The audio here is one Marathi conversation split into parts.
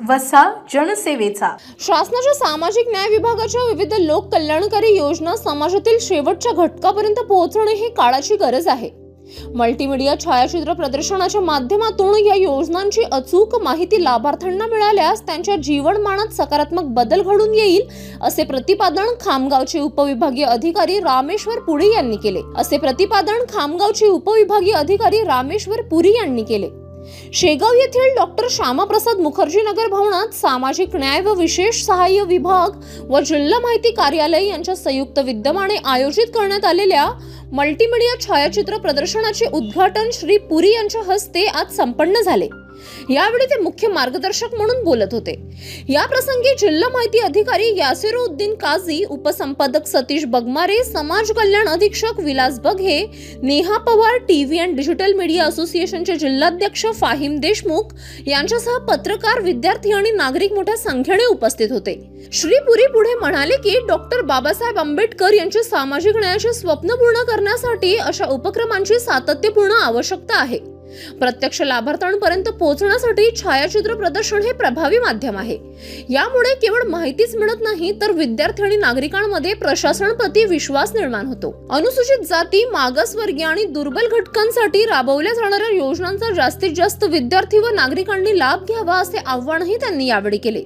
वसा जनसेवेचा. शासनाच्या सामाजिक न्याय विभागाच्या विविध लोक कल्याणकारी योजना समाजातील शेवटच्या घटकापर्यंत पोहोचणे ही काळाची गरज आहे. मल्टीमीडिया छायाचित्र प्रदर्शनाच्या माध्यमातून या योजनांची अचूक माहिती लाभार्थ्यांना मिळाल्यास त्यांच्या जीवनमानात सकारात्मक बदल घडून येईल, असे प्रतिपादन खामगावचे उपविभागीय अधिकारी रामेश्वर पुरी यांनी केले. शेगाव येथील डॉक्टर श्यामाप्रसाद मुखर्जी नगर भवनात सामाजिक न्याय व विशेष सहाय्य विभाग व जिल्हा माहिती कार्यालय यांच्या संयुक्त विद्यमाने आयोजित करण्यात आलेल्या मल्टीमीडिया छायाचित्र प्रदर्शनाचे उद्घाटन श्री पुरी यांच्या हस्ते आज संपन्न झाले. यावेळी ते मुख्य मार्गदर्शक म्हणून बोलत होते. या प्रसंगी जिल्हा माहिती अधिकारी यासिरुद्दीन काझी, उपसंपादक सतीश बगमारे, समाज कल्याण अधीक्षक Vilas Baghe, Neha Pawar, TV and digital media असोसिएशनचे जिल्हाध्यक्ष फाहिम देशमुख यांच्यासह पत्रकार, विद्यार्थी आणि नागरिक मोठ्या संख्येने उपस्थित होते. श्री पुरी पुढे म्हणाले की डॉक्टर बाबासाहेब आंबेडकर यांचे सामाजिक न्यायाचे स्वप्न पूर्ण करण्यासाठी अशा उपक्रमांची सातत्यपूर्ण आवश्यकता आहे. प्रत्यक्ष लाभार्थ्यांपर्यंत पोहोचण्यासाठी छायाचित्र प्रदर्शन हे प्रभावी माध्यम आहे. यामुळे केवळ माहितीच मिळत नाही तर विद्यार्थी आणि नागरिकांमध्ये प्रशासनाप्रती विश्वास निर्माण होतो. अनुसूचित जाती, मागासवर्गीय आणि दुर्बल घटकांसाठी राबवल्या जाणाऱ्या योजनांचा जास्तीत जास्त विद्यार्थी व नागरिकांनी लाभ घ्यावा, असे आवाहनही त्यांनी यावेळी केले.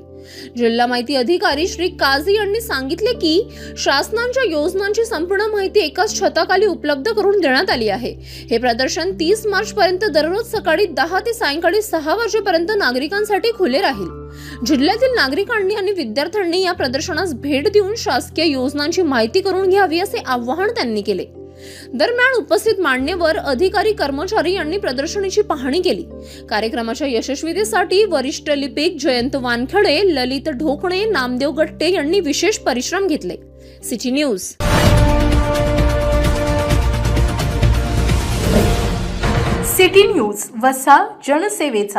जिल्हा माहिती अधिकारी श्री काझी यांनी सांगितले की शासनाच्या योजनांची संपूर्ण माहिती एकाच छताखाली उपलब्ध करून देण्यात आली आहे. हे प्रदर्शन 30 मार्च पर्यंत दररोज सकाळी 10 ते सायंकाळी 6 वाजेपर्यंत नागरिकांसाठी खुले राहील. जिल्ह्यातील नागरिकांनी आणि विद्यार्थ्यांनी या प्रदर्शनास भेट देऊन शासकीय योजनांची माहिती करून घ्यावी, असे आवाहन त्यांनी केले. दरम्यान उपस्थित मान्यवर, अधिकारी, कर्मचारी यांनी प्रदर्शनाची पाहणी केली. कार्यक्रमाच्या यशस्वीतेसाठी वरिष्ठ लिपिक जयंत वानखडे, ललित ढोकणे, नामदेव गट्टे यांनी विशेष परिश्रम घेतले. सिटी न्यूज वसा जनसेवेचा.